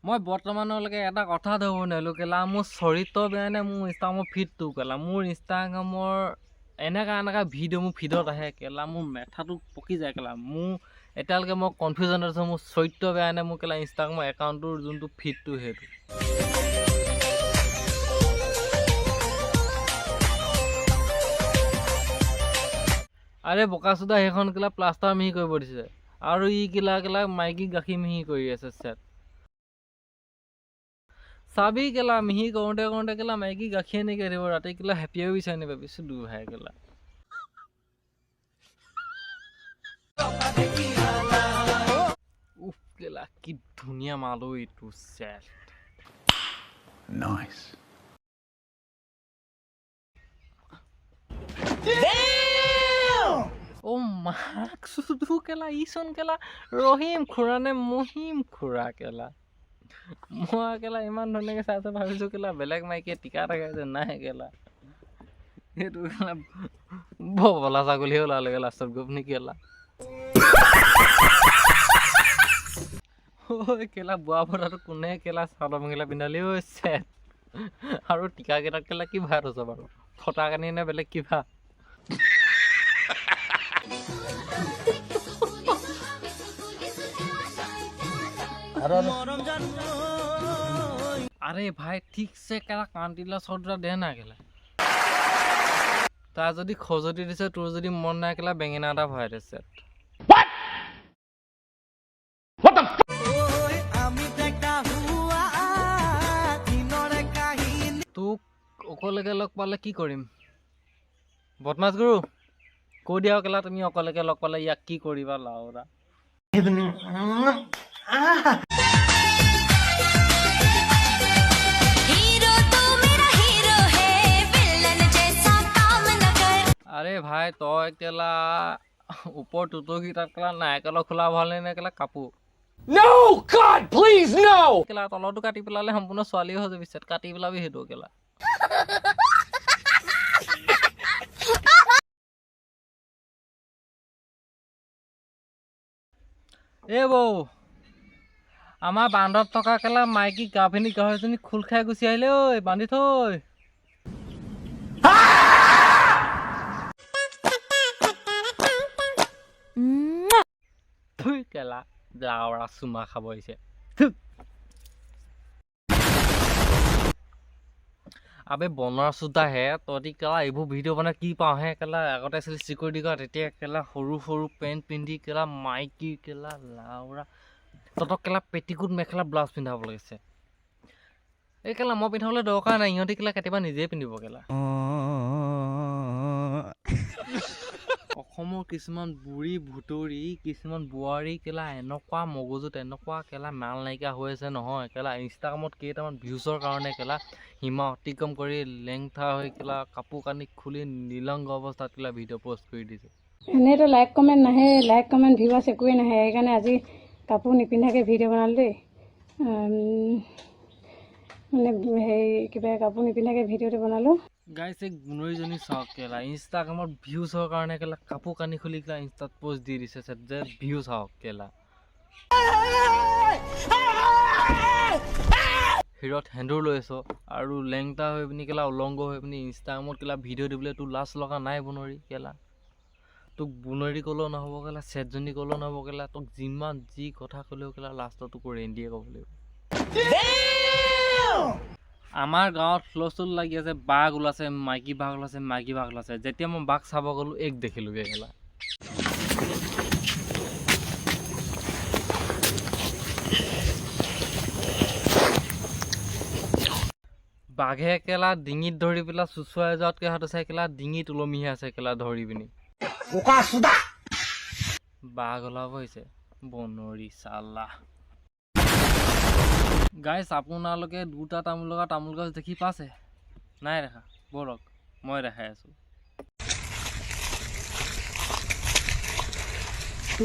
মই বৰ্তমানলৈকে এটা কথা ধৰিব নোৱাৰিলোঁ কেলা মোৰ চৰিত্ৰ বেয়া নে মোৰ ইনষ্টাগ্ৰামৰ ফিডটো কেলা মোৰ ইনষ্টাগ্ৰামৰ এনেকা ভিডিঅ' মোৰ ফিডত আহে কেলা মোৰ মেথাটো পকি যায় কেলা মোৰ এতিয়ালৈকে মই কনফিউজনত আছোঁ মোৰ চৰিত্ৰ বেয়া নে মোৰ কেলা ইনষ্টাগ্ৰামৰ একাউণ্টটোৰ যোনটো ফিডটো সেইটো আৰে বোকাচোদা সেইখন কেলা প্লাষ্টাৰ মিহি কৰিব দিছে আৰু ই কেলা মাইকী গাখীৰ মিহি কৰি আছে চেট চাবি কেলা মিহি কৰোঁতে কেলা মাইকী গাখীৰ নেকি দিব ৰাতি কেলা হেপিয়ে বিচাৰি নেপাবিছোঁ দূৰ ভাই কেলা উফ কেলা কি ধুনীয়া মালো এইটো চেট Nice. ও মাক শুধু কেলা ইচোন কেলা ৰহিম খুৰা নে মহিম খুৰা কেলা মই কেলা ইমান ধুনীয়াকৈ চাইছোঁ ভাবিছোঁ কেলা বেলেগ মাইকীয়ে টিকা থাকে যে নাই কেলা সেইটো কেলা বলা ছাগলীয়ে ওলালে লাষ্টত গৈ পিনি কেলা ঐ কেলা বুঢ়া ফটাটো কোনে কেলা চাদৰ মেখেলা পিন্ধালি ঐ চেট আৰু টিকাকেইটাত কেলা কি ভাত হৈছে বাৰু ফটা কানি নে বেলেগ কিবা আৰে ভাই ঠিকছে কেলা কান্তিলা চৰ্দা দে না কেলা তাৰ যদি খজতি দিছে তোৰ যদি মন নাই কেলা বেঙেনা এটা ভৰাই দিছে তোক অকলেকে লগ পালে কি কৰিম বদমাছ গুৰু কৈ দিয়া কেলা তুমি অকলেকে লগ পালে ইয়াক কি কৰিবা লাউৰা আৰে ভাই তই কেলা ওপৰ টুটুকিটাত কেলা নাইকেলৰ খোলা ভাল নে কেলা কাপোৰ No, God, please, no! কেলা তলটো কাটি পেলালে সম্পূৰ্ণ ছোৱালী হৈ যাবি চেট কাটি পেলাবি সেইটো কেলা এ বৌ আমাৰ বান্ধত থকা কেলা মাইকী গাভিনী গাহৰিজনী খোল খাই গুচি আহিলে ঐ বান্ধি থৈ থুই কেলা লাউৰা চুমা খাব আহিছে আবে বনোৱাৰ চোতা হে তহঁতি কেলা এইবোৰ ভিডিঅ' বনাই কি পাওঁ হে কেলা আগতে আছিলে চিকিউৰিটি গাৰ্ড এতিয়া কেলা সৰু পেণ্ট পিন্ধি কেলা মাইকী কেলা লাউৰা তহঁতক কেলা পেটিকোট মেখেলা ব্লাউজ পিন্ধাব লাগিছে এই কেলা মই পিন্ধাবলৈ দৰকাৰ নাই ইহঁতি কেলা কেতিয়াবা নিজেই পিন্ধিব কেলা অসমৰ কিছুমান বুঢ়ী ভুতৰি কিছুমান বোৱাৰী কেলা এনেকুৱা মগজুত এনেকুৱা কেলা মাল নাইকিয়া হৈ আছে নহয় কেলা ইনষ্টাগ্ৰামত কেইটামান ভিউজৰ কাৰণে কেলা সীমা অতিক্ৰম কৰি লেংথা হৈ কেলা কাপোৰ কানি খুলি নিলংগ অৱস্থাত কেলা ভিডিঅ' পষ্ট কৰি দিছে এনেইতো লাইক কমেণ্ট নাহে লাইক কমেণ্ট ভিউৱাৰ্ছ একোৱেই নাহে সেইকাৰণে আজি কাপোৰ নিপিন্ধাকৈ ভিডিঅ' বনালোঁ দেই মানে হেৰি কিবা কাপোৰ নিপিন্ধাকৈ ভিডিঅ'টো বনালোঁ গাইছে গুণৰীজনী চাওক কেলা ইনষ্টাগ্ৰামত ভিউজৰ কাৰণে কেলা কাপোৰ কানি খুলি কেলা ইনষ্টাত পষ্ট দি দিছে যে ভিউ চাওক কেলা হিৰত সেন্দুৰ লৈছ আৰু লেংটা হৈ পিনি কেলা উলংগ হৈ পিনি ইনষ্টাগ্ৰামত কেলা ভিডিঅ' দিবলৈ তোৰ লাজ লগা নাই বনৰী কেলা তোক বুনৰী ক'লেও নহ'ব কেলা চেটজনী ক'লেও নহ'ব কেলা তোক যিমান যি কথা ক'লেও কেলা লাষ্টত তোক ৰেণ্ডিয়ে ক'ব লাগিব আমাৰ গাঁৱত হুলস্থুল লাগি আছে বাঘ ওলাইছে মাইকী বাঘ ওলাইছে যেতিয়া মই বাঘ চাব গ'লোঁ এক দেখিলোঁগৈ কেলা বাঘে কেলা ডিঙিত ধৰি পেলাই চুচুৱাই যোৱাতকৈ হাতত চাই কেলা ডিঙিত ওলমিহে আছে কেলা ধৰি পিনি বাঘ ওলাব হৈছে বনৰী চালা গাইছ আপোনালোকে দুটা তামোল গছ দেখি পাইছে নাই দেখা বৰক মই দেখাই আছোঁ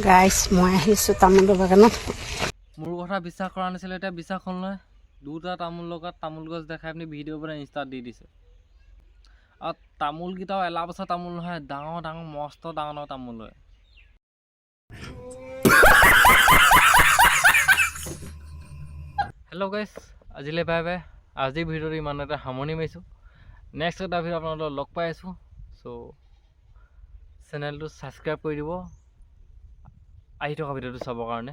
গাইছ মই আহিছোঁ তামোলৰ বাগানত মোৰ কথা বিশ্বাস কৰা নাছিলে এতিয়া বিশ্বাস হ'ল নহয় দুটা তামোল গছ দেখাই পিনি ভিডিঅ' বনাই ইনষ্টাত দি দিছে আৰু তামোলকেইটাও এলা বছৰ তামোল নহয় ডাঙৰ মস্ত ডাঙৰ তামোল হয় হেল্ল' গাইছ, আজিলৈ বাই বাই। আজিৰ ভিডিঅ'টো ইমান এটা সামৰণি মাৰিছোঁ। নেক্সট এটা ভিডিঅ' আপোনালোকক লগ পাই আছোঁ। চ' চেনেলটো ছাবস্ক্ৰাইব কৰি দিব আহি থকা ভিডিঅ'টো চাবৰ কাৰণে।